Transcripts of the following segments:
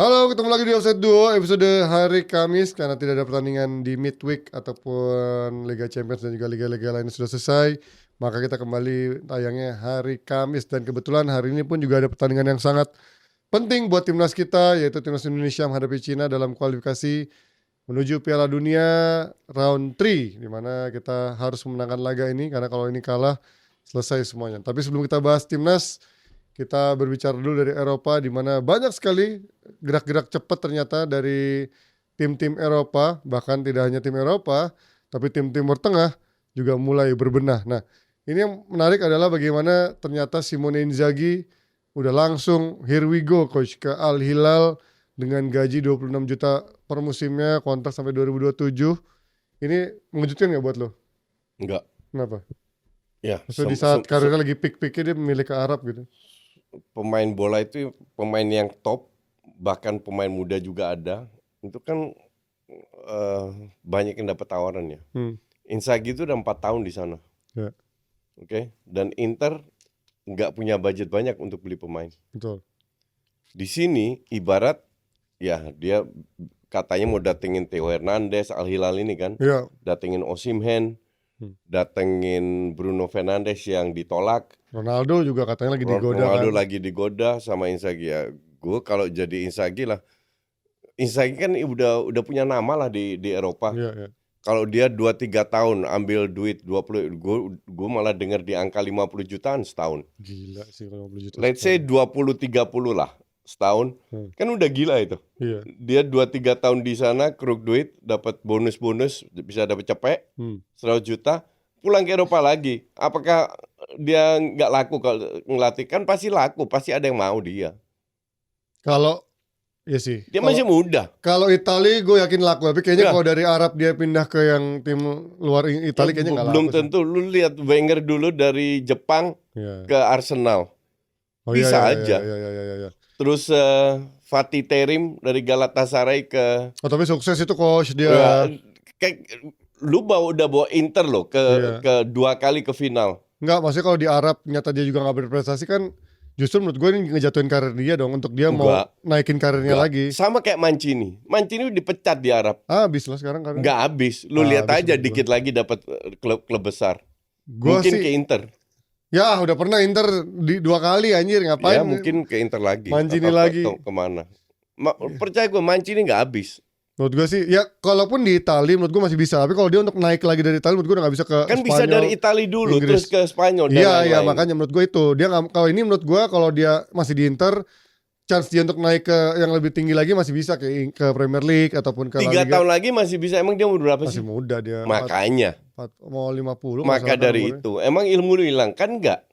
Halo, ketemu lagi di Offside Duo episode hari Kamis. Karena tidak ada pertandingan di midweek ataupun Liga Champions dan juga liga-liga lain sudah selesai, maka kita kembali tayangnya hari Kamis. Dan kebetulan hari ini pun juga ada pertandingan yang sangat penting buat timnas kita, yaitu timnas Indonesia menghadapi Cina dalam kualifikasi menuju Piala Dunia round 3, di mana kita harus memenangkan laga ini, karena kalau ini kalah selesai semuanya. Tapi sebelum kita bahas timnas, kita berbicara dulu dari Eropa, di mana banyak sekali gerak-gerak cepat ternyata dari tim-tim Eropa. Bahkan tidak hanya tim Eropa, tapi tim Timur Tengah juga mulai berbenah. Nah, ini yang menarik adalah bagaimana ternyata Simone Inzaghi udah langsung here we go coach ke Al Hilal dengan gaji 26 juta per musimnya, kontrak sampai 2027. Ini mengejutkan nggak buat lo? Enggak. Kenapa? Ya, Maksudnya di saat karirnya lagi peak-peaknya dia memilih ke Arab gitu. pemain bola itu pemain yang top, bahkan pemain muda juga ada. Itu kan banyak yang dapat tawaran ya. Inzaghi itu udah 4 tahun di sana. Ya. Oke. Dan Inter nggak punya budget banyak untuk beli pemain. Betul. Di sini ibarat ya dia katanya mau datengin Theo Hernandez, Al Hilal ini kan. Iya. Datengin Osimhen, datengin Bruno Fernandes yang ditolak. Ronaldo juga katanya lagi digoda. Ronaldo kan? lagi digoda sama Inzaghi ya. Gue kalau jadi Inzaghi lah. Inzaghi kan udah punya nama lah di Eropa. Iya, iya. Kalau dia 2-3 tahun ambil duit 20, gue malah dengar di angka 50 jutaan setahun. Gila sih 50 juta. Let's say 20-30 lah setahun. Kan udah gila itu. Iya. Dia 2-3 tahun di sana keruk duit, dapat bonus-bonus, bisa dapat cepet 100 juta, pulang ke Eropa lagi. Apakah dia nggak laku kalau ngelatih? Kan pasti laku, pasti ada yang mau dia. Kalau ya sih. Dia masih muda. Kalau Italia gue yakin laku, tapi kayaknya kalau dari Arab dia pindah ke yang tim luar Italia kayaknya nggak laku. Belum tentu. Lu lihat Wenger dulu dari Jepang ke Arsenal. Bisa aja. Iya. Terus Fatih Terim dari Galatasaray ke. Oh, tapi sukses itu coach dia. Kayak lu udah bawa Inter loh ke 2 kali ke final. Enggak, maksudnya kalau di Arab nyata dia juga nggak berprestasi kan, justru menurut gue ini ngejatuhin karir dia dong, untuk dia mau naikin karirnya lagi. Sama kayak Mancini dipecat di Arab. Habis lah sekarang karirnya. Nggak habis. Lu lihat aja dikit lagi dapat klub besar. Mungkin ke Inter. Ya udah pernah Inter 2 kali anjir, ngapain? Ya mungkin ke Inter lagi. Mancini lagi. Kemana? Percaya gue Mancini nggak habis. Menurut gue sih, ya kalaupun di Italia menurut gue masih bisa. Tapi kalau dia untuk naik lagi dari Italia, menurut gue udah gak bisa ke kan Spanyol. Kan bisa dari Italia dulu, Inggris, terus ke Spanyol. Iya, makanya menurut gue itu. Dia gak, kalau ini menurut gue kalau dia masih di Inter, chance dia untuk naik ke yang lebih tinggi lagi masih bisa. Ke Premier League ataupun ke 3 La Liga. tahun lagi masih bisa. Emang dia umur berapa sih? Masih muda dia. Makanya. Mau 50. Maka dari umurnya. Itu, emang ilmu lu hilang? Kan enggak.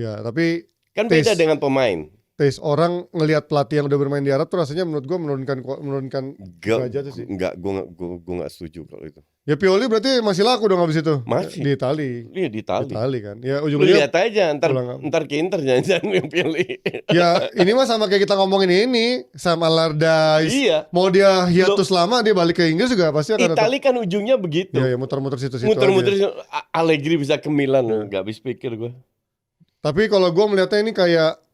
Ya, tapi kan beda dengan pemain. Taste orang ngelihat pelatih yang udah bermain di Arab tuh rasanya menurut gue menurunkan derajat sih. Enggak, gue nggak setuju kalau itu. Ya Pioli berarti masih laku dong abis itu. Masih di Itali. Iya di Itali kan. Ya ujungnya lihat aja ntar ke Inter jangan yang pilih. Ya ini mah sama kayak kita ngomongin ini sama Allardyce. Iya. Mau dia hiatus lama dia balik ke Inggris juga pasti akan. Itali kan ujungnya begitu. Ya muter-muter situ-situ. Muter-muter Allegri bisa ke Milan, nggak habis pikir gue. Tapi kalau gue melihatnya ini kayak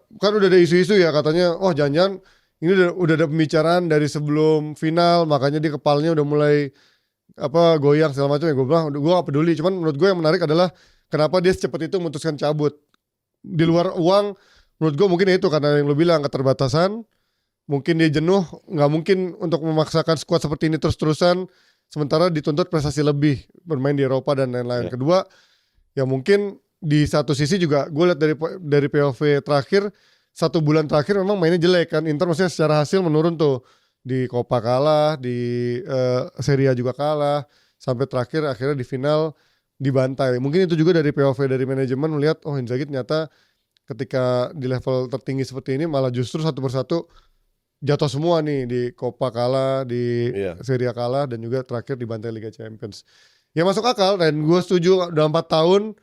kan udah ada isu-isu ya katanya, oh jangan-jangan ini udah ada pembicaraan dari sebelum final, makanya di kepalanya udah mulai goyang segala macam ya. Gue bilang gue gak peduli, cuman menurut gue yang menarik adalah kenapa dia secepat itu memutuskan cabut. Di luar uang, menurut gue mungkin itu karena yang lo bilang keterbatasan, mungkin dia jenuh, nggak mungkin untuk memaksakan skuad seperti ini terus-terusan, sementara dituntut prestasi lebih bermain di Eropa dan lain-lain. Kedua, ya mungkin di satu sisi juga gue lihat dari POV terakhir 1 bulan terakhir memang mainnya jelek kan. Inter maksudnya secara hasil menurun tuh, di Copa kalah, di Serie A juga kalah, sampai terakhir akhirnya di final dibantai. Mungkin itu juga dari POV dari manajemen melihat Inzaghi ternyata ketika di level tertinggi seperti ini malah justru satu persatu jatuh semua nih, di Copa kalah, di Serie A kalah, dan juga terakhir dibantai Liga Champions. Ya masuk akal dan gue setuju udah 4 tahun.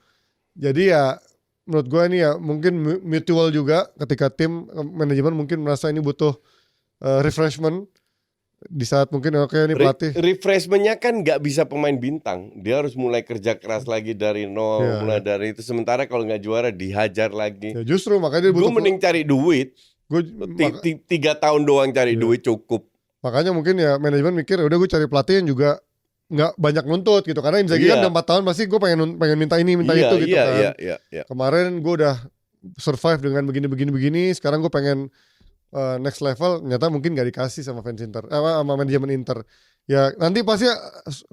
Jadi ya menurut gue ini ya mungkin mutual juga, ketika tim manajemen mungkin merasa ini butuh refreshment di saat mungkin ini pelatih. Refreshmentnya kan nggak bisa pemain bintang, dia harus mulai kerja keras lagi dari nol, mulai dari itu. Sementara kalau nggak juara dihajar lagi. Ya justru makanya dia butuh. Gue mending cari duit. Gue 3 tahun doang cari duit cukup. makanya mungkin ya manajemen mikir udah gue cari pelatih yang juga nggak banyak nuntut gitu, karena Inzaghi kan udah 4 tahun pasti gue pengen minta ini minta itu gitu kan. Kemarin gue udah survive dengan begini, sekarang gue pengen next level, ternyata mungkin nggak dikasih sama fans Inter, sama manajemen Inter. Ya nanti pasti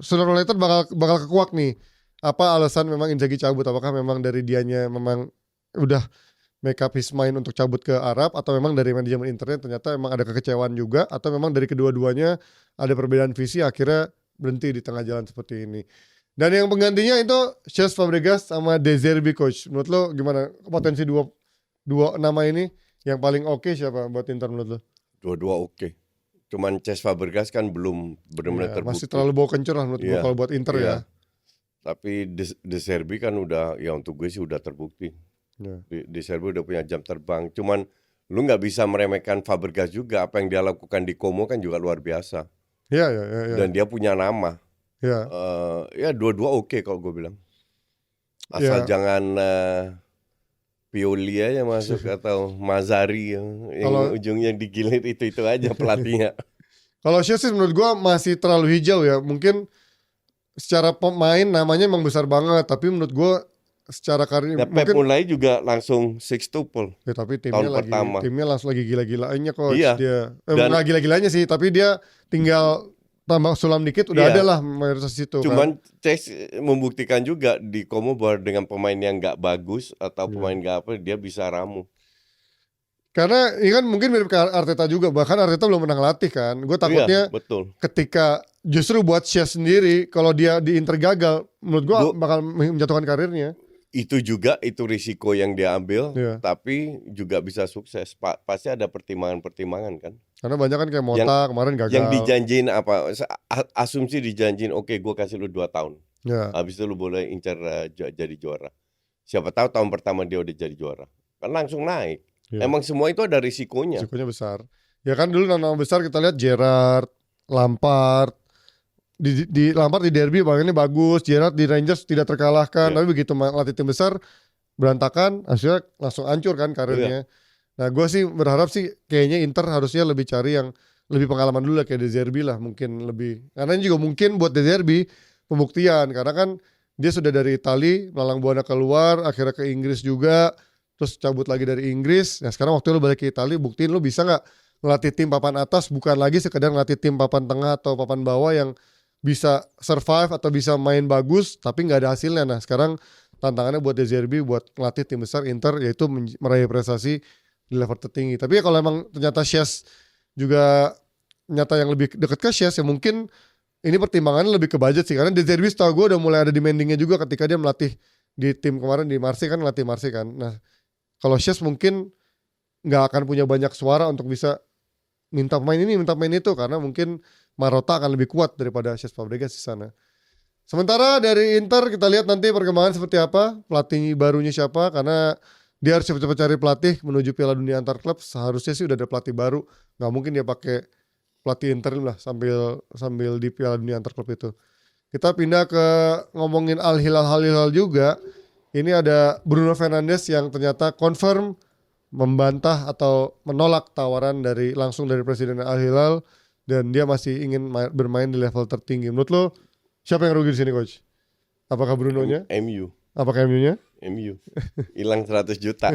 sooner or later bakal kekuak nih. Apa alasan memang Inzaghi cabut? Apakah memang dari dianya memang udah make up his mind untuk cabut ke Arab, atau memang dari manajemen Internya ternyata memang ada kekecewaan juga, atau memang dari kedua-duanya ada perbedaan visi akhirnya berhenti di tengah jalan seperti ini. Dan yang penggantinya itu Cesc Fabregas sama De Zerbi, coach. Menurut lo gimana potensi dua nama ini yang paling oke siapa buat Inter menurut lo? Dua-dua oke. Cuman Cesc Fabregas kan belum benar-benar terbukti. Masih terlalu bawa kencur lah menurut gue kalau buat Inter ya. Tapi De Zerbi kan udah, ya untuk gue sih udah terbukti. De Zerbi udah punya jam terbang. Cuman lu nggak bisa meremehkan Fabregas juga. Apa yang dia lakukan di Como kan juga luar biasa. Iya. Dan dia punya nama. Ya dua-dua oke kalau gue bilang. Asal jangan Pioli aja masuk atau Mazzarri yang ujungnya digilir itu aja pelatihnya. Kalau Cesc sih menurut gue masih terlalu hijau ya. Mungkin secara pemain namanya emang besar banget, tapi menurut gue secara karir Pep mulai juga langsung sextuple. Ya, tapi timnya langsung lagi gila-gilaannya coach. Iya. Dia nggak gila-gilanya sih, tapi dia tinggal tambah sulam dikit udah ada lah mayoritas itu. Cuman Cesc membuktikan juga di Como bahwa dengan pemain yang nggak bagus atau pemain nggak apa, dia bisa ramu. Karena ini kan mungkin mirip ke Arteta juga, bahkan Arteta belum pernah ngelatih kan. Gue takutnya ketika justru buat Cesc sendiri, kalau dia di Inter gagal, menurut gue bakal menjatuhkan karirnya. Itu risiko yang dia ambil, tapi juga bisa sukses. Pasti ada pertimbangan kan. Karena banyak kan kayak Mota kemarin gagal. Yang dijanjiin apa? Asumsi dijanjiin, oke, gue kasih lu 2 tahun. Habis itu lu boleh incar jadi juara. Siapa tahu tahun pertama dia udah jadi juara. Kan langsung naik. Emang semua itu ada risikonya. Risikonya besar. Ya kan dulu nama besar kita lihat Gerrard, Lampard. Di Lampard di derby makanya bagus, Gerrard di Rangers tidak terkalahkan, tapi begitu melatih tim besar berantakan, akhirnya langsung hancur kan karirnya. Nah gue sih berharap sih kayaknya Inter harusnya lebih cari yang lebih pengalaman dulu lah, kayak De Zerbi lah mungkin lebih, karena ini juga mungkin buat De Zerbi pembuktian, karena kan dia sudah dari Itali melalang buana keluar, akhirnya ke Inggris juga, terus cabut lagi dari Inggris. Nah sekarang waktu lu balik ke Itali, buktiin lu bisa nggak ngelatih tim papan atas, bukan lagi sekedar ngelatih tim papan tengah atau papan bawah yang bisa survive atau bisa main bagus tapi nggak ada hasilnya. Nah sekarang tantangannya buat De Zerbi buat ngelatih tim besar Inter, yaitu meraih prestasi di level tertinggi. Tapi ya kalau emang ternyata Cesc juga nyata yang lebih dekat ke Cesc, ya mungkin ini pertimbangannya lebih ke budget sih, karena De Zerbi setahu gue udah mulai ada demandingnya juga ketika dia melatih di tim kemarin di Marseille kan, ngelatih Marseille kan. Nah kalau Cesc mungkin nggak akan punya banyak suara untuk bisa minta pemain ini, minta pemain itu, karena mungkin Marotta akan lebih kuat daripada Cesc Fabregas di sana. Sementara dari Inter kita lihat nanti perkembangan seperti apa, pelatih barunya siapa, karena dia harus cepat-cepat cari pelatih menuju Piala Dunia antar klub. Seharusnya sih udah ada pelatih baru, nggak mungkin dia pakai pelatih interim lah sambil di Piala Dunia antar klub itu. Kita pindah ke ngomongin Al Hilal juga. Ini ada Bruno Fernandes yang ternyata confirm membantah atau menolak tawaran langsung dari Presiden Al Hilal, dan dia masih ingin bermain di level tertinggi. Menurut lo siapa yang rugi di sini, coach? Apakah Bruno-nya? MU. Apakah MU-nya? MU. Hilang 100 juta.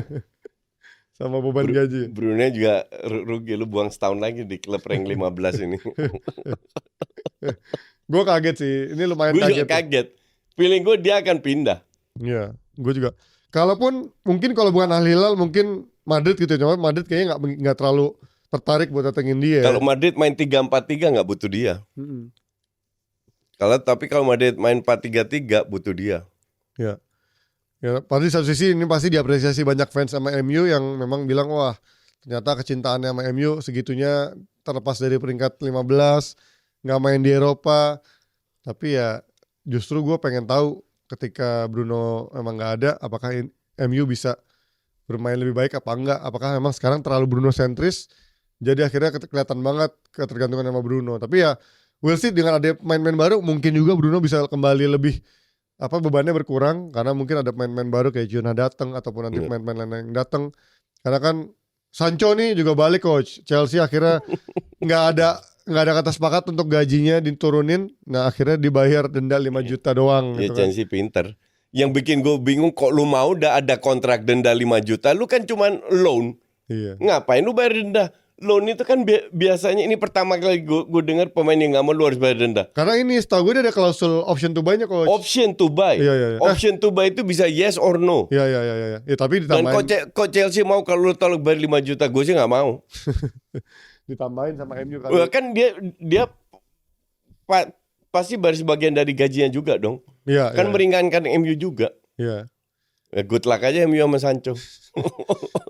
Sama beban gaji. Bruno juga rugi, lu buang setahun lagi di klub rank 15 ini. Gue kaget sih, ini lumayan kaget. Gue juga kaget. Feeling gue dia akan pindah. Iya, gue juga. Kalaupun mungkin kalau bukan Al Hilal mungkin Madrid gitu, cuma Madrid kayaknya nggak terlalu tertarik buat datengin dia. Kalau Madrid main 3-4-3 nggak butuh dia. Tapi kalau Madrid main 4-3-3 butuh dia. Ya, pasti satu sisi ini pasti diapresiasi banyak fans sama MU yang memang bilang wah ternyata kecintaannya sama MU segitunya, terlepas dari peringkat 15, nggak main di Eropa. Tapi ya justru gue pengen tahu ketika Bruno emang nggak ada, apakah MU bisa bermain lebih baik apa enggak? Apakah memang sekarang terlalu Bruno sentris? Jadi akhirnya kelihatan banget ketergantungan sama Bruno. Tapi ya we'll see, dengan ada pemain-pemain baru mungkin juga Bruno bisa kembali lebih bebannya berkurang, karena mungkin ada pemain-pemain baru kayak Jonah datang ataupun nanti pemain-pemain lain yang datang. Karena kan Sancho nih juga balik coach. Chelsea akhirnya nggak ada kata sepakat untuk gajinya diturunin. Nah akhirnya dibayar denda 5 juta doang. Ya gitu kan. Chelsea pinter. Yang bikin gue bingung kok lu mau udah ada kontrak denda 5 juta, lu kan cuman loan. Iya. Ngapain lu bayar denda? Loan itu kan biasanya ini pertama kali gue dengar pemain yang nggak mau lu harus bayar denda. Karena ini setahu gue dia ada klausul option to buy-nya coach. Option to buy. Iya. Option to buy itu bisa yes or no. Iya. Ya, tapi Dan ditambahin. kok Chelsea mau kalau lu tolong bayar 5 juta, gue sih nggak mau. Ditambahin sama MU kan. Wah, kan dia pasti bayar sebagian dari gajinya juga dong. Iya. Kan meringankan MU juga. Iya. Ya, good luck aja MU sama Sancho.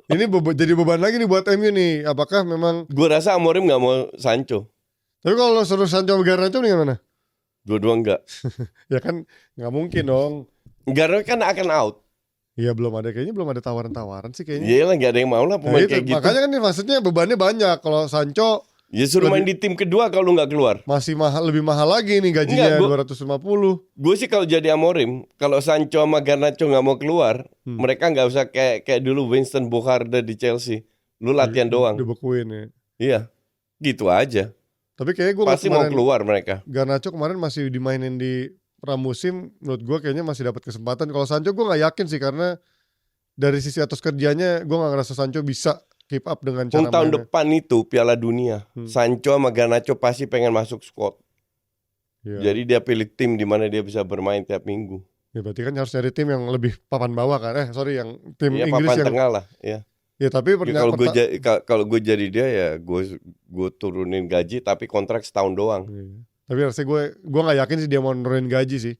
Ini jadi beban lagi nih buat MU nih. Apakah memang? Gue rasa Amorim nggak mau Sancho. Tapi kalau suruh Sancho sama Garnacho nih gimana? Dua-dua enggak. Ya kan nggak mungkin dong. Karena kan akan out. Iya kayaknya belum ada tawaran sih kayaknya. Iya lah, nggak ada yang mau lah pemain kayak gitu. Makanya kan nih maksudnya bebannya banyak. Kalau Sancho Ya suruh main di tim kedua kalau nggak keluar. masih lebih mahal lagi nih gajinya. Enggak, 250. Gue sih kalau jadi Amorim, kalau Sancho sama Garnacho nggak mau keluar, mereka nggak usah kayak dulu Winston Bogarde di Chelsea. Lu latihan doang. Dibekuin ya. Iya, gitu aja. Tapi kayaknya gue Pasti mau keluar mereka. Garnacho kemarin masih dimainin di pramusim. Menurut gue kayaknya masih dapat kesempatan. Kalau Sancho gue nggak yakin sih karena dari sisi atas kerjanya gue nggak ngerasa Sancho bisa keep up dengan cara Tahun mainnya. depan itu Piala Dunia, Sancho sama Garnacho pasti pengen masuk squad. Iya. Jadi dia pilih tim di mana dia bisa bermain tiap minggu. Ya berarti kan harus nyari tim yang lebih papan bawah kan? Yang tim Iya, Inggris papan yang. tengah lah. Ya. Ya tapi Kalau gue jadi dia ya gue turunin gaji tapi kontrak setahun doang. Tapi rasanya gue nggak yakin sih dia mau nurunin gaji sih.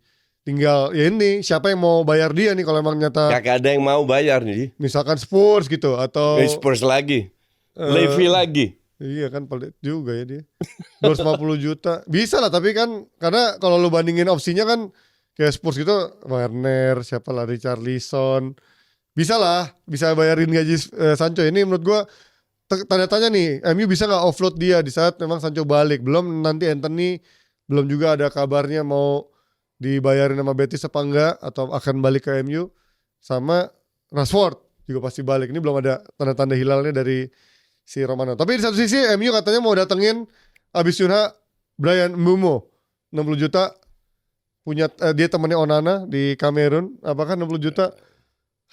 Tinggal ya ini siapa yang mau bayar dia nih kalau emang nyata. Gak ada yang mau bayar nih. Misalkan Spurs gitu atau. Spurs lagi, Levy lagi. Iya kan pelit juga ya dia. 250 juta. Bisa lah tapi kan karena kalau lu bandingin opsinya kan kayak Spurs gitu Werner, siapa lah Richarlison. Bisa bayarin gaji Sancho. Ini menurut gua tanda tanya nih, MU bisa nggak offload dia di saat memang Sancho balik. Belum nanti Anthony, belum juga ada kabarnya mau dibayarin sama Betis apa enggak atau akan balik ke MU. Sama Rashford juga pasti balik. Ini belum ada tanda-tanda hilalnya dari si Romano. Tapi di satu sisi MU katanya mau datengin abis Yunha Brian Mbeumo 60 juta punya dia temannya Onana di Kamerun. Apakah 60 juta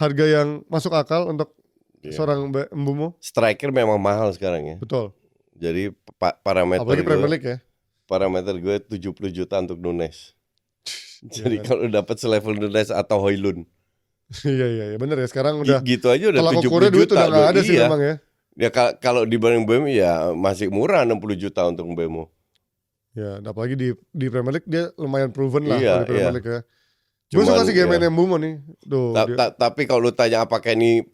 harga yang masuk akal untuk seorang Mbeumo? Striker memang mahal sekarang ya. Betul. Jadi parameter apalagi Premier League ya. Parameter gue 70 juta untuk Nunes. Jadi kalau dapat selevel Nunes atau Højlund. Iya benar ya. Sekarang udah gitu aja udah 70 juta. Duit udah gak ada sih memang ya. Ya kalau dibanding Mbeumo ya masih murah 60 juta untuk Mbeumo. Ya, apalagi di Premier League dia lumayan proven lah Iya, di Premier League ya. Gue suka sih game Mbeumo nih. Tapi kalau lu tanya apakah ini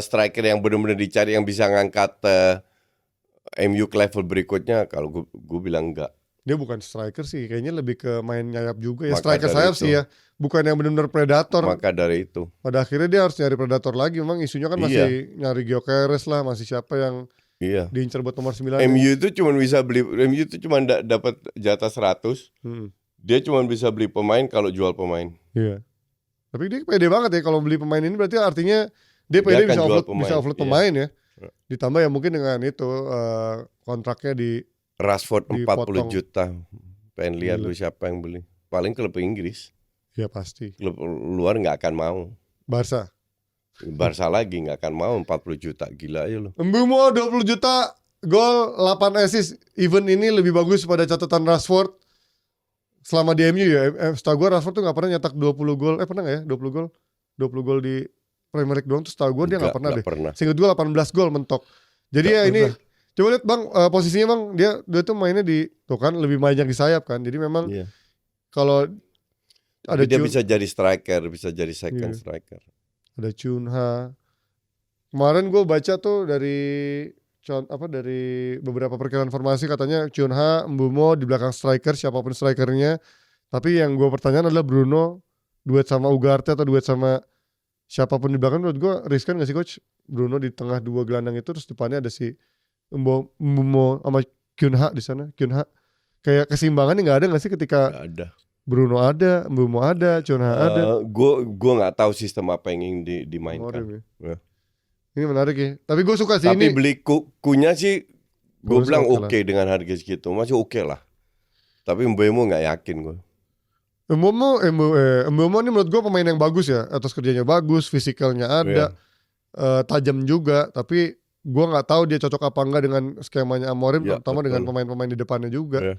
striker yang benar-benar dicari yang bisa ngangkat MU ke level berikutnya, kalau gue bilang enggak. Dia bukan striker sih, kayaknya lebih ke main nyayap juga ya. Maka Striker sayap itu. sih ya, bukan yang benar-benar predator. Maka dari itu. Pada akhirnya dia harus nyari predator lagi. Memang isunya kan masih nyari Gyökeres lah, masih siapa yang diincar buat nomor 9. MU itu cuma bisa beli, MU itu cuma dapat jatah 100. Dia cuma bisa beli pemain kalau jual pemain. Iya. Tapi dia pede banget ya kalau beli pemain ini, berarti artinya dia pede bisa offload pemain ya. Ditambah ya mungkin dengan itu kontraknya di Rashford 40 dipotong. juta. Pengen lihat lu siapa yang beli. Paling klub Inggris. Ya pasti. Klub luar nggak akan mau. Barca lagi nggak akan mau 40 juta. Gila aja lu. Mbeumo 20 juta, gol, 8 assist. Event ini lebih bagus pada catatan Rashford selama di MU ya. Setahu gue Rashford tuh gak pernah nyetak 20 gol. Pernah gak ya 20 gol? 20 gol di Premier League doang. Terus setahu gue dia gak pernah deh. Seingat gue 18 gol mentok. Jadi ya ini coba lihat bang, posisinya bang, dia tuh mainnya tuh kan lebih banyak di sayap kan. Jadi memang kalau ada dia bisa jadi striker, bisa jadi second striker. Ada Cunha. Kemarin gue baca tuh dari beberapa perkiraan informasi katanya Cunha, Mbeumo di belakang striker, siapapun strikernya. Tapi yang gue pertanyaan adalah Bruno duet sama Ugarte atau duet sama siapapun di belakang. Menurut gue riskan gak sih coach? Bruno di tengah dua gelandang itu, terus depannya ada si Mbeumo sama Cunha di sana. Cunha kayak keseimbangannya nggak ada nggak sih ketika gak ada. Bruno ada, Mbeumo ada, Cunha ada. Gue nggak tahu sistem apa yang ingin dimainkan. Ya. Ini menarik ya. Tapi gue suka sih Tapi ini. beli Kunya sih gue Bonus bilang oke lah. oke dengan harga segitu, masih oke lah. Tapi Mbeumo nggak yakin gue. Mbeumo ini menurut gue pemain yang bagus ya. Atas kerjanya bagus, fisikalnya ada, tajam juga. Tapi gue nggak tahu dia cocok apa enggak dengan skemanya Amorim, Ya, terutama betul. dengan pemain-pemain di depannya juga. Ya.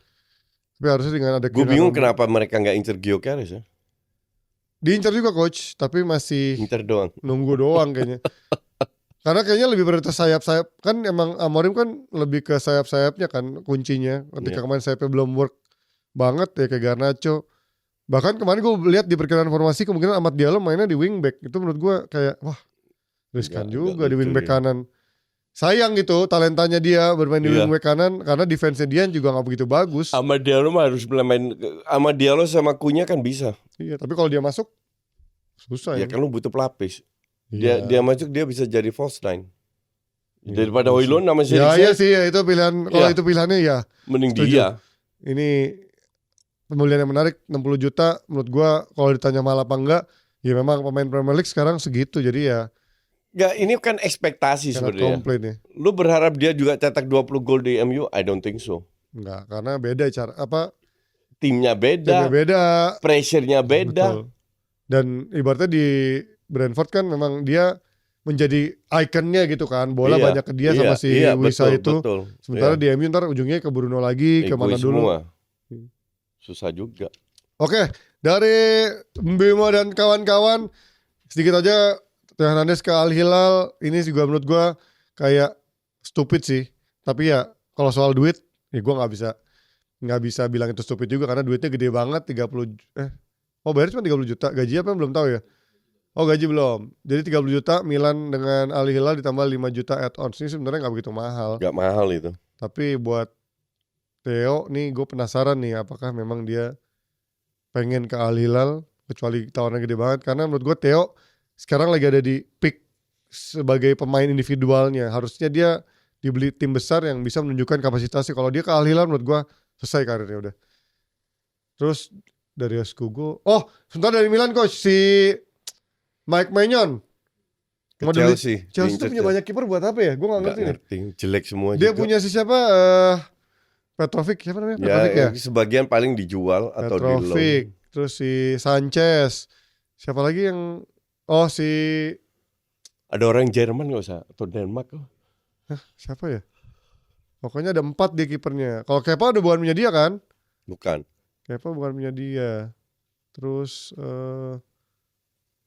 Tapi harusnya dengan ada Gue bingung kenapa mereka nggak incer Gyökeres ya. diincar juga coach, tapi masih Incer doang. nunggu doang kayaknya. Karena kayaknya lebih prioritas sayap-sayap. Kan emang Amorim kan lebih ke sayap-sayapnya kan kuncinya. Ketika kemarin sayapnya belum work banget ya kayak Garnacho. Bahkan kemarin gue lihat di perkiraan formasi kemungkinan Amad Diallo mainnya di wingback. Itu menurut gue kayak wah riskan juga di wingback kanan. Sayang gitu talentanya dia bermain di wingback kanan karena defense-nya dia juga gak begitu bagus. Amad Diallo mah harus main. Amad Diallo sama Kunya kan bisa. Iya, tapi kalau dia masuk susah Ya ya. kan lu butuh pelapis. Iya. Dia masuk dia bisa jadi false nine. Daripada Højlund sama Ya Eriksen. iya sih ya, itu pilihan. Kalau itu pilihannya ya Mending setuju. dia. Ini pembelian yang menarik 60 juta menurut gua kalau ditanya mahal apa enggak ya memang pemain Premier League sekarang segitu jadi ya Gak, ini kan ekspektasi sangat sebenarnya. komplain ya. Lu berharap dia juga cetak 20 gol di MU? I don't think so. Enggak, karena beda cara apa Timnya timnya beda, beda. pressure-nya beda. Betul. Dan ibaratnya di Brentford kan memang dia menjadi ikonnya gitu kan. Bola banyak ke dia sama si Wisa itu. Betul, Sementara di MU ntar ujungnya ke Bruno lagi, ke mana dulu. Semua. Susah juga. Oke, dari Mbeumo dan kawan-kawan sedikit aja Theo Hernandez ke Al Hilal ini juga menurut gue kayak stupid sih. Tapi ya kalau soal duit, ya gue nggak bisa bilang itu stupid juga karena duitnya gede banget 30 bayar cuma 30 juta. Gaji apa belum tahu ya. Oh gaji belum. Jadi 30 juta Milan dengan Al Hilal ditambah 5 juta add-ons. Ini sebenarnya nggak begitu mahal. Gak mahal itu. Tapi buat Theo nih gue penasaran nih apakah memang dia pengen ke Al Hilal kecuali tawarannya gede banget karena menurut gue Theo sekarang lagi ada di peak sebagai pemain individualnya. Harusnya dia dibeli tim besar yang bisa menunjukkan kapasitasnya. Kalau dia ke Al Hilal menurut gue selesai karirnya udah. Terus dari Escugo, sebentar dari Milan coach si Mike Maignan. Ke Chelsea. Chelsea tuh punya banyak kiper buat apa ya? Gue gak ngerti nih. Jelek semua Dia juga. punya si siapa? Petrovic, siapa namanya? Ya, Petrovic ya? sebagian paling dijual atau di loan. Petrovic, terus si Sanchez. Siapa lagi yang si ada orang Jerman nggak usah atau Denmark loh. Siapa ya? Pokoknya ada 4 dia kipernya. Kalau Kepa udah bukan punya dia kan? Bukan. Kepa bukan punya dia. Terus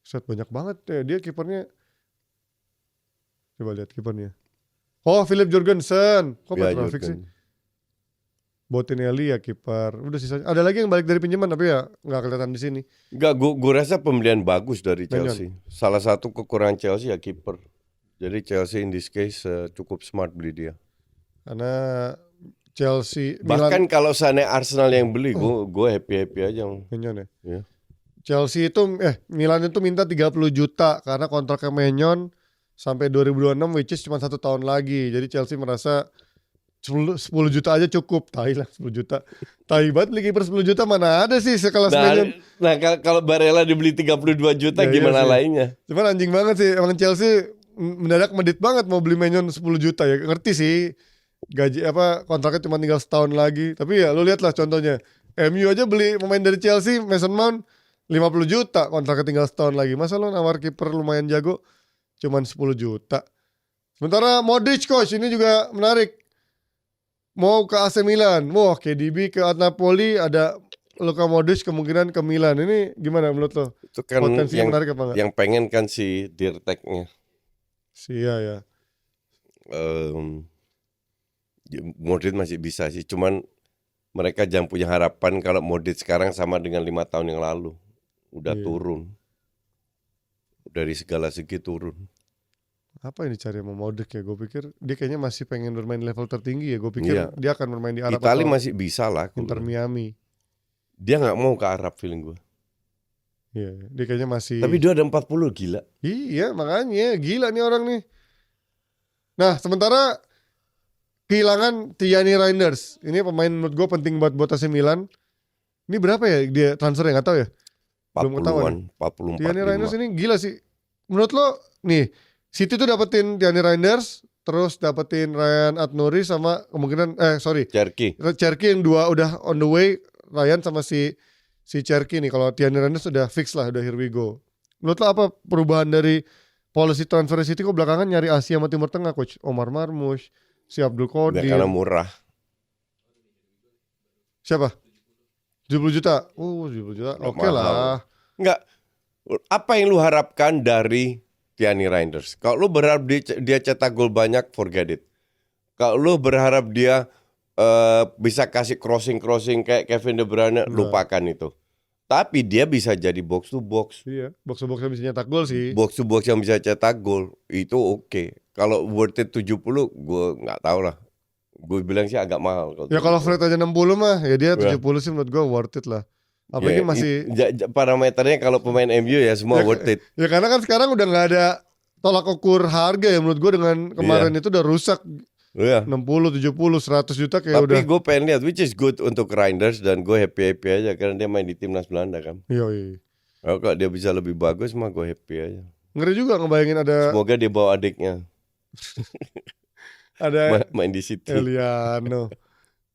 set banyak banget ya dia kipernya. Coba lihat kipernya. Philip Jorgensen. Kok Petrovic sih? Botinelli ya kiper. Udah sisanya. Ada lagi yang balik dari pinjaman tapi ya nggak kelihatan di sini. Enggak, gue rasa pembelian bagus dari Chelsea. Salah satu kekurangan Chelsea ya kiper. Jadi Chelsea in this case cukup smart beli dia. Karena Chelsea bahkan kalau seandainya Arsenal yang beli gue happy aja. Menyon ya. Yeah. Chelsea itu Milan itu minta 30 juta karena kontraknya Menyon sampai 2026 which is cuma 1 tahun lagi. Jadi Chelsea merasa 10 juta aja cukup. Tai lah 10 juta. Tai banget beli kiper 10 juta mana ada sih sekelas Menyon. Nah kalau Barella dibeli 32 juta ya, gimana iya lainnya? Cuman anjing banget sih. Emang Chelsea mendadak medit banget mau beli Menyon 10 juta ya. Ngerti sih. Gaji kontraknya cuma tinggal setahun lagi. Tapi ya lu lihatlah contohnya. MU aja beli pemain dari Chelsea Mason Mount 50 juta kontraknya tinggal setahun lagi. Masa lo nawar kiper lumayan jago cuman 10 juta. Sementara Modric coach ini juga menarik. Mau ke AC Milan. Wah KDB ke Napoli, ada Luka Modric kemungkinan ke Milan. Ini gimana menurut lo? Itu kan potensinya menarik apa enggak? Yang pengen kan si Dirteknya. Ya. Modric masih bisa sih. Cuman mereka jangan punya harapan kalau Modric sekarang sama dengan 5 tahun yang lalu. Udah turun. Dari segala segi turun. Apa yang dicari sama Modric ya? Gue pikir dia kayaknya masih pengen bermain level tertinggi ya. Gue pikir dia akan bermain di Arab Italia masih bisa lah. Inter Miami. Dia gak mau ke Arab feeling gue. Iya, dia kayaknya masih. Tapi dia ada 40 gila. Iya makanya gila nih orang nih. Nah sementara kehilangan Tijani Reinders. Ini pemain menurut gue penting buat AC Milan. Ini berapa ya dia transfernya gak tahu ya? Belum ketahuan. 40-an, 40-45. Tijani Reinders ini gila sih. Menurut lo nih City tuh dapetin Gianni Reinders, terus dapetin Ryan At-Nouri sama kemungkinan Cherki. Cherki yang 2 udah on the way, Ryan sama si Cherki nih. Kalau Gianni Reinders udah fix lah, udah here we go. Menurut lo apa perubahan dari policy transfer City kok belakangan nyari Asia sama Timur Tengah, coach? Omar Marmush, si Abdul Qadir. Karena murah. Siapa? 70 juta. 70 juta. Oke lah. Enggak. Apa yang lu harapkan dari Gianni Reinders? Kalau lu berharap dia cetak gol banyak, forget it. Kalau lu berharap dia bisa kasih crossing kayak Kevin De Bruyne, lupakan itu. Tapi dia bisa jadi box to box. Iya, box to box yang bisa nyetak gol sih. Box to box yang bisa cetak gol itu oke. Kalau worth it 70, gue nggak tahu lah. Gue bilang sih agak mahal. Ya kalau Fred aja 60 mah, ya dia 70 sih menurut gue worth it lah. Apalagi masih parameternya kalau pemain MU ya semua worth it. Ya karena kan sekarang udah nggak ada tolak ukur harga ya menurut gue dengan kemarin itu udah rusak. 60, 70, 100 juta kayak Tapi udah. gue pengen lihat which is good untuk Reinders dan gue happy aja karena dia main di timnas Belanda kan. Iya. Kalau dia bisa lebih bagus mah gue happy aja. Ngeri juga ngebayangin ada. Semoga dia bawa adiknya. Ada main di City. Eliano.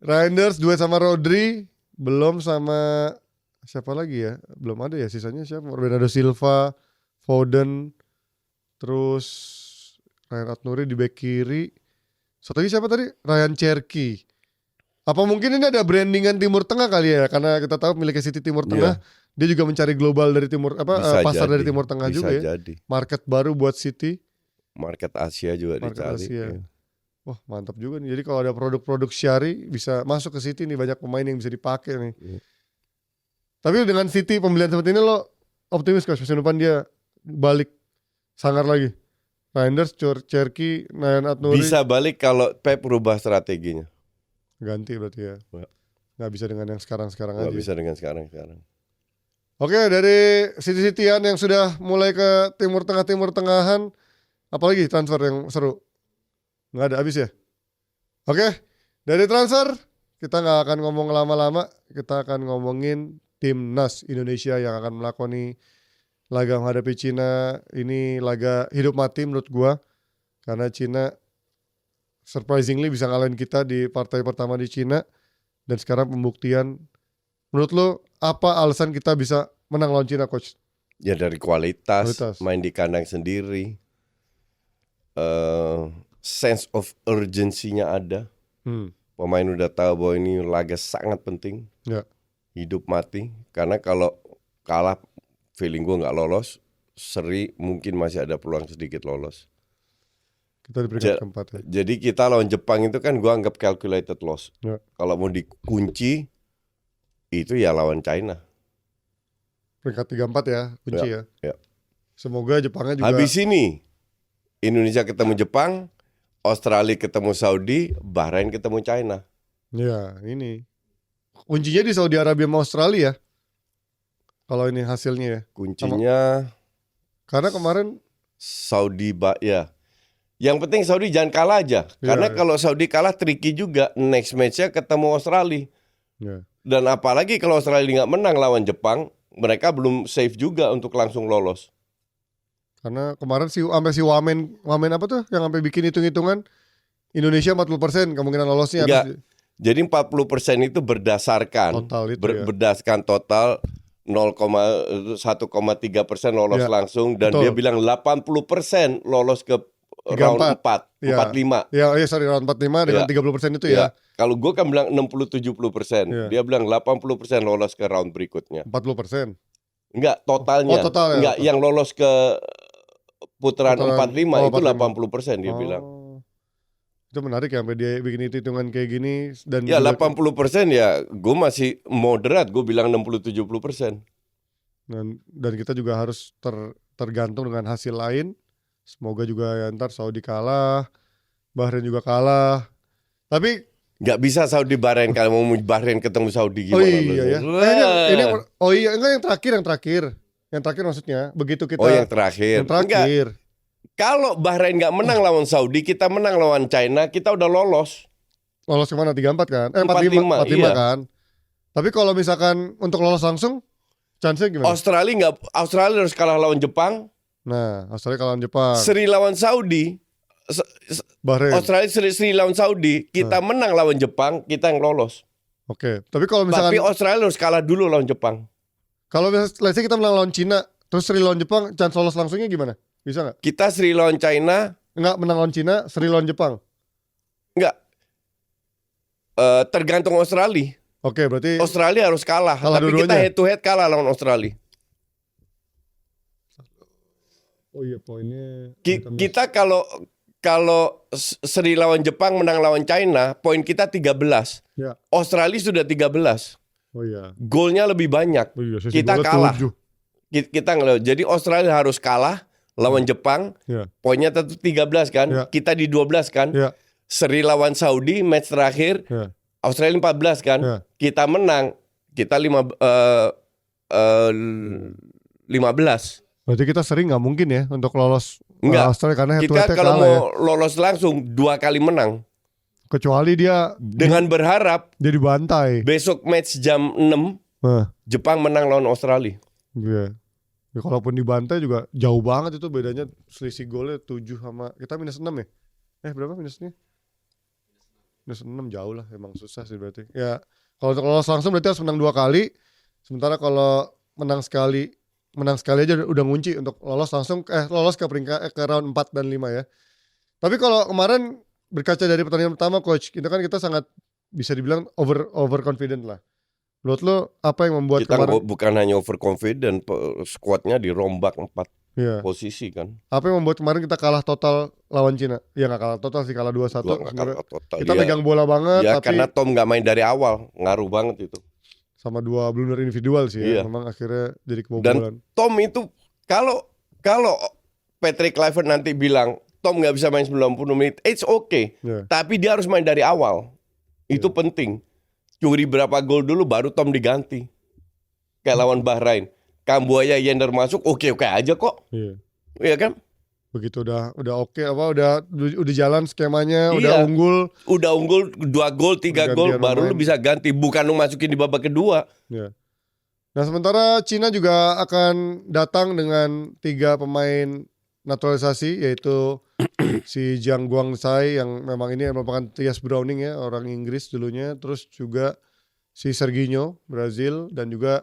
Reinders duet sama Rodri, belum sama siapa lagi ya? Belum ada ya, sisanya siapa? Bernardo Silva, Foden, terus Ryan At-Nouri di bek kiri. Satu lagi siapa tadi? Ryan Cherki. Apa mungkin ini ada brandingan Timur Tengah kali ya? Karena kita tahu milik City Timur Tengah, dia juga mencari global dari pasar dari Timur Tengah juga ya. Jadi. Market baru buat City. Market Asia juga dicari. Ya. Wah mantap juga nih. Jadi kalau ada produk-produk Syari bisa masuk ke City nih, banyak pemain yang bisa dipakai nih. Tapi dengan City pembelian seperti ini lo optimis coach musim depan dia balik sangar lagi? Reinders, Cherki, Ryan At-Nouri bisa balik kalau Pep rubah strateginya. Ganti berarti ya. Nggak bisa dengan yang sekarang-sekarang aja. Nggak bisa dengan sekarang. Oke, dari City-Cityan yang sudah mulai ke Timur Tengah-Tengahan, apalagi transfer yang seru? Nggak ada habis ya? Oke, dari transfer kita nggak akan ngomong lama-lama, kita akan ngomongin timnas Indonesia yang akan melakoni laga menghadapi Cina. Ini laga hidup mati menurut gua, karena Cina surprisingly bisa ngalahin kita di partai pertama di Cina, dan sekarang pembuktian. Menurut lo apa alasan kita bisa menang lawan Cina, coach? Ya dari kualitas. Main di kandang sendiri. Sense of urgency-nya ada. Pemain udah tahu bahwa ini laga sangat penting. Ya. Hidup mati. Karena kalau kalah, feeling gue nggak lolos. Seri mungkin masih ada peluang sedikit lolos. Kita di peringkat keempat ya. Jadi kita lawan Jepang itu kan gue anggap calculated loss. Ya. Kalau mau dikunci, itu ya lawan China. Peringkat 3-4 ya, kunci ya. Semoga Jepangnya juga. Habis ini Indonesia ketemu Jepang, Australia ketemu Saudi, Bahrain ketemu China. Ya, ini kuncinya di Saudi Arabia sama Australia. Kalau ini hasilnya ya. Kuncinya karena kemarin Saudi ya. Yang penting Saudi jangan kalah aja. Karena kalau Saudi kalah tricky juga. Next match-nya ketemu Australia. Ya. Dan apalagi kalau Australia nggak menang lawan Jepang, mereka belum safe juga untuk langsung lolos. Karena kemarin sampai si Wamen apa tuh yang sampai bikin hitung-hitungan Indonesia 40% kemungkinan lolosnya. Enggak. Jadi 40% itu berdasarkan total itu berdasarkan total 1,3% lolos langsung, dan dia bilang 80% lolos ke round 4, 45. Round 45 dengan 30% itu ya. Kalau gue kan bilang 60-70%, dia bilang 80% lolos ke round berikutnya. 40%? Enggak, totalnya. Enggak, yang lolos ke putaran 45 itu 80% dia bilang. Itu menarik ya, sampai dia bikin hitungan kayak gini. Dan ya 80% ya, gue masih moderat, gue bilang 60-70%. Dan kita juga harus tergantung dengan hasil lain. Semoga juga ya ntar Saudi kalah, Bahrain juga kalah. Tapi nggak bisa Saudi Bahrain, kalau mau Bahrain ketemu Saudi gimana? Oh iya ya. Enggak yang terakhir maksudnya. Begitu kita. Oh yang terakhir. Enggak. Kalau Bahrain nggak menang lawan Saudi, kita menang lawan China, kita udah lolos. Lolos kemana? 35 kan? 45 kan? Tapi kalau misalkan untuk lolos langsung, chance-nya gimana? Australia harus kalah lawan Jepang. Nah, Australia kalah Jepang. Sri lawan Saudi, Bahrain. Australia Sri lawan Saudi, kita menang lawan Jepang, kita yang lolos. Oke. Tapi kalau misalkan Tapi Australia harus kalah dulu lawan Jepang. kalau misalnya let's say kita menang lawan Cina, terus Sri lawan Jepang, chance lolos langsungnya gimana? Bisa nggak? Kita Sri lawan China, Nggak, menang lawan Cina, Sri lawan Jepang. enggak. Tergantung Australia. Oke, berarti Australia harus kalah, Kalah tapi kita dua-duanya? head to head kalah lawan Australia. oh iya poinnya Kita kalau Sri lawan Jepang menang lawan China, poin kita 13. Ya. Australia sudah 13. Oh iya. Golnya lebih banyak. Oh iya, sisi Kita golnya kalah. 7. Kita nggak. Jadi Australia harus kalah lawan Jepang. Ya. Poinnya tetap 13 kan? Ya. Kita di 12 kan? Ya. Sri lawan Saudi match terakhir. Ya. Australia 14 kan? Ya. Kita menang. Kita 15. Berarti kita sering nggak mungkin ya untuk lolos Enggak. Australia karena head to Kita head kalau kalah ya. mau lolos langsung 2 kali menang. Kecuali dia Dengan berharap dia dibantai. besok match jam 6 Nah, Jepang menang lawan Australia. iya. Ya, kalaupun dibantai juga jauh banget itu bedanya selisih golnya 7 sama kita minus 6 ya. Berapa minusnya? Minus 6 jauh lah, emang susah sih berarti. Ya, kalau untuk lolos langsung berarti harus menang 2 kali. Sementara kalau menang sekali aja udah ngunci untuk lolos langsung lolos ke peringkat ke round 4 dan 5 ya. Tapi kalau kemarin berkaca dari pertandingan pertama coach, itu kan kita sangat bisa dibilang over confident lah. Menurut lo apa yang membuat Kita kemarin bukan hanya overconfident, squadnya dirombak 4 ya, posisi kan. apa yang membuat kemarin kita kalah total lawan Cina? Ya nggak kalah total sih, kalah 2-1. Nggak kalah total. Kita Ya, megang bola banget ya tapi karena Tom nggak main dari awal, ngaruh banget itu. sama 2 blunder individual sih ya. Iya. Memang akhirnya jadi kebobolan. Tom itu kalau Patrick Kluivert nanti bilang Tom nggak bisa main 90 menit, it's okay. Ya. Tapi dia harus main dari awal. Itu penting. Curi berapa gol dulu baru Tom diganti. Kayak lawan Bahrain. Kambuaya Yender masuk, oke aja kok. Iya. Iya kan? Begitu udah oke udah jalan skemanya, Iya. udah unggul. 2 gol, 3 gol, Gantian baru pemain. lu bisa ganti. Bukan lu masukin di babak kedua. Ya. Nah, sementara Cina juga akan datang dengan 3 pemain naturalisasi, yaitu si Jiang Guangcai yang memang ini merupakan Thias Browning ya, orang Inggris dulunya, terus juga si Serginho Brazil, dan juga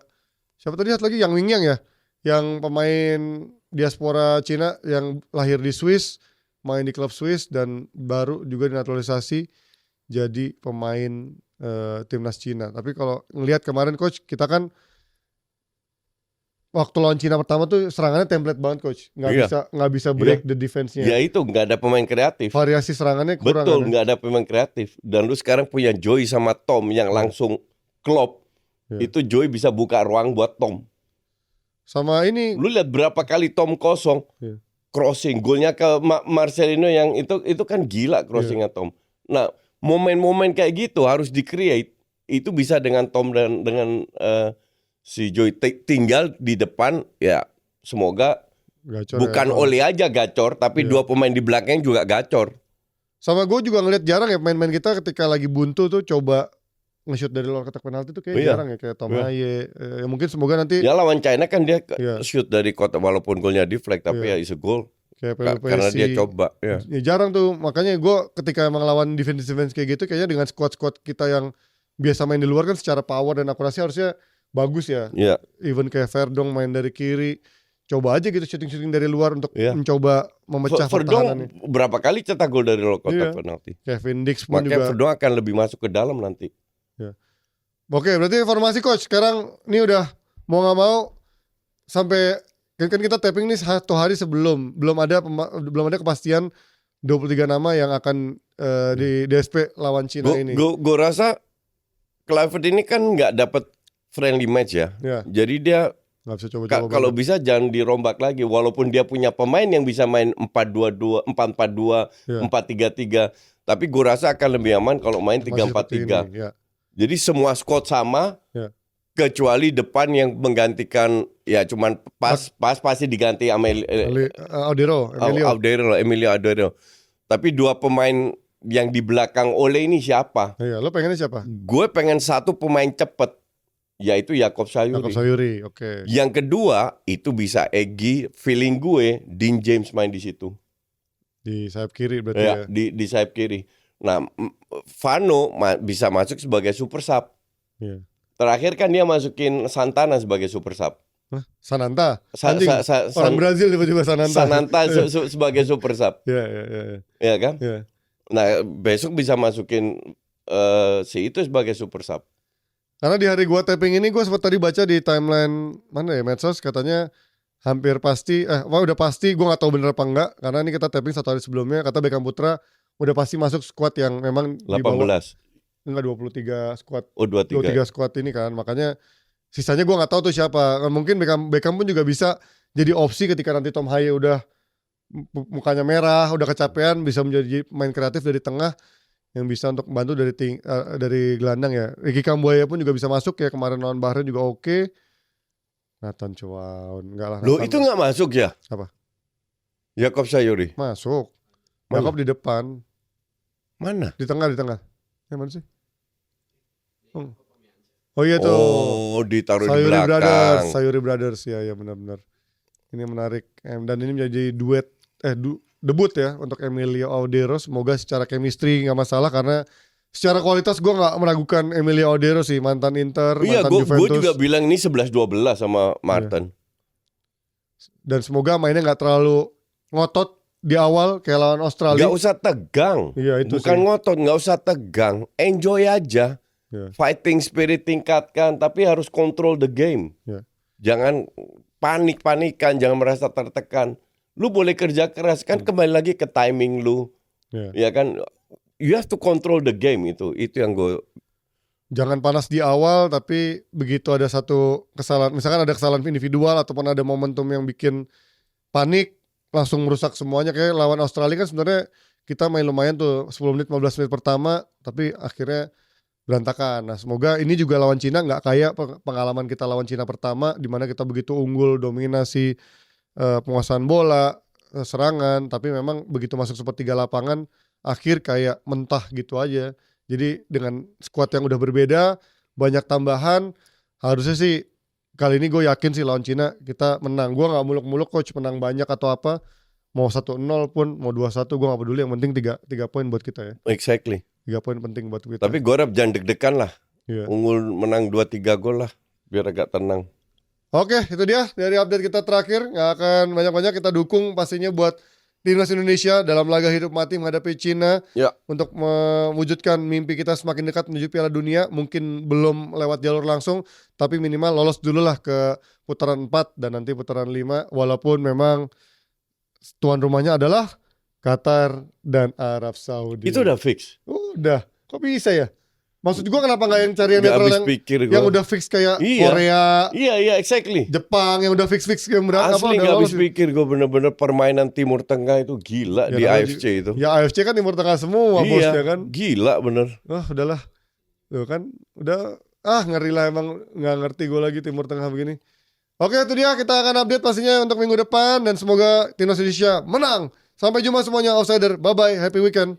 siapa tadi satu lagi, Yang Wingyang ya, yang pemain diaspora Cina yang lahir di Swiss, main di klub Swiss dan baru juga dinaturalisasi jadi pemain timnas Cina. Tapi kalau ngelihat kemarin coach, kita kan waktu lawan Cina pertama tuh serangannya template banget coach, nggak bisa break the defense-nya. Ya itu nggak ada pemain kreatif. Variasi serangannya kurang. Betul, kan? nggak ada pemain kreatif. Dan lu sekarang punya Joy sama Tom yang langsung klop. Ya. Itu Joy bisa buka ruang buat Tom. Sama ini. Lu lihat berapa kali Tom kosong, Ya. crossing, golnya ke Marcelino yang itu kan gila crossingnya Tom. Nah, momen-momen kayak gitu harus di-create. Itu bisa dengan Tom dan dengan si Joy tinggal di depan ya, semoga Gacor bukan ya. Ole aja gacor, tapi 2 pemain di belakang juga gacor. Sama gue juga ngeliat jarang ya pemain-pemain kita ketika lagi buntu tuh coba nge-shoot dari luar kotak penalti tuh kayak jarang ya, kayak Tom Haye. Mungkin semoga nanti Ya lawan China kan dia Iya. shoot dari kotak walaupun golnya deflect, tapi ya is a goal. kayak Karena dia coba ya. Ya, jarang tuh, makanya gue ketika emang lawan defense kayak gitu, kayaknya dengan squad kita yang biasa main di luar kan secara power dan akurasi harusnya bagus ya. Iya. Even kayak Verdong main dari kiri, coba aja gitu shooting dari luar untuk mencoba memecah pertahanannya. Verdong berapa kali cetak gol dari luar kotak Iya. penalti. Kevin Dix pun Makanya juga. Verdong akan lebih masuk ke dalam nanti. Ya. Oke, berarti informasi coach sekarang ini udah mau nggak mau sampai kan kita tapping nih 1 hari sebelum, belum ada kepastian 23 nama yang akan di DSP lawan Cina ini. Gue rasa Kluivert ini kan nggak dapat friendly match ya. Jadi dia nggak bisa coba-coba. kalau bisa jangan dirombak lagi. Walaupun dia punya pemain yang bisa main 4-2-2, 4-4-2, 4-3-3. Tapi gue rasa akan lebih aman kalau main 3-4-3. Ya. Jadi semua squad sama, kecuali depan yang menggantikan ya cuman pas pasti diganti sama Emilio Audero. Tapi 2 pemain yang di belakang Ole ini siapa? Iya, lo pengennya siapa? Gue pengen 1 pemain cepet. yaitu Yakob Jakob Sayuri. Sayuri, oke. Yang kedua itu bisa Egy, feeling gue Dean James main di situ. Di sayap kiri berarti Ya, ya. di sayap kiri. Nah, Vano bisa masuk sebagai super sub. Iya. Terakhir kan dia masukin Santana sebagai super sub. Hah? Sananta, anjing. Orang San- Brazil tiba-tiba Sananta. Sananta sebagai super sub, Iya, iya, iya. ya kan? Iya. Nah, besok bisa masukin si itu sebagai super sub. Karena di hari gua taping ini gua sempat tadi baca di timeline mana ya medsos katanya hampir pasti udah pasti gua nggak tahu bener apa enggak karena ini kita taping 1 hari sebelumnya kata Beckham Putra udah pasti masuk squad yang memang di bawah 18. enggak 23 squad. Oh, 23. 23 squad ini kan. Makanya sisanya gua nggak tahu tuh siapa. Mungkin Beckham pun juga bisa jadi opsi ketika nanti Tom Haye udah mukanya merah, udah kecapean bisa menjadi main kreatif dari tengah yang bisa untuk membantu dari gelandang ya. Ricky Kambuaya pun juga bisa masuk ya kemarin lawan Bahrain juga oke. Nathan Chow enggak lah. Loh, itu nggak masuk ya? Apa? Yakob Sayuri. Masuk. Mana? Jakob di depan, Mana? di tengah. Mana sih? Oh iya tuh. Oh, ditaruh di belakang. Sayuri Brothers ya benar-benar. Ini menarik dan ini menjadi debut ya untuk Emilio Audero. Semoga secara chemistry nggak masalah karena secara kualitas gue nggak meragukan Emilio Audero sih, mantan Inter, Iya, mantan gue Juventus. juga bilang ini 11-12 sama Martin. Dan semoga mainnya nggak terlalu ngotot di awal kayak lawan Australia. Gak usah tegang. Iya itu Bukan sih. ngotot, gak usah tegang. Enjoy aja. Iya. Fighting spirit tingkatkan, tapi harus control the game. Iya. Jangan panik-panikan, jangan merasa tertekan. Lu boleh kerja keras kan, kembali lagi ke timing lu. Iya. Ya kan, you have to control the game itu yang gue. Jangan panas di awal, tapi begitu ada satu kesalahan, misalkan ada kesalahan individual ataupun ada momentum yang bikin panik, langsung merusak semuanya. Kayak lawan Australia kan sebenarnya kita main lumayan tuh 10 menit, 15 menit pertama, tapi akhirnya berantakan. Nah semoga ini juga lawan Cina nggak kayak pengalaman kita lawan Cina pertama, di mana kita begitu unggul, dominasi, penguasaan bola, serangan, tapi memang begitu masuk sepertiga lapangan, akhir kayak mentah gitu aja. Jadi dengan skuad yang udah berbeda, banyak tambahan, harusnya sih kali ini gue yakin sih lawan Cina kita menang. Gue gak muluk-muluk coach menang banyak atau apa, mau 1-0 pun, mau 2-1 gue gak peduli, yang penting 3 poin buat kita ya. Exactly. 3 poin penting buat kita. Tapi gue harap jangan deg-degan lah. Iya. Unggul menang 2-3 gol lah, biar agak tenang. Oke, itu dia dari update kita terakhir. Gak akan banyak-banyak, kita dukung pastinya buat Timnas Indonesia dalam laga hidup mati menghadapi Cina Ya. untuk mewujudkan mimpi kita semakin dekat menuju Piala Dunia. Mungkin belum lewat jalur langsung, tapi minimal lolos dulu lah ke putaran 4 dan nanti putaran 5. Walaupun memang tuan rumahnya adalah Qatar dan Arab Saudi. Itu udah fix. Udah, kok bisa ya? Maksud gua kenapa nggak yang cari yang Gak netral habis pikir gue. yang udah fix kayak Iya. Korea, Iya, exactly. Jepang yang udah fix yang berat Asli udah gak habis lolos. pikir gue, bener-bener permainan Timur Tengah itu Ya, gila di namanya AFC itu. Ya AFC kan Timur Tengah semua bosnya kan. Gila bener. Udahlah. Tuh kan udah ngeri lah, emang nggak ngerti gue lagi Timur Tengah begini. Oke, itu dia, kita akan update pastinya untuk minggu depan dan semoga Timnas Indonesia menang. Sampai jumpa semuanya outsider. Bye bye, happy weekend.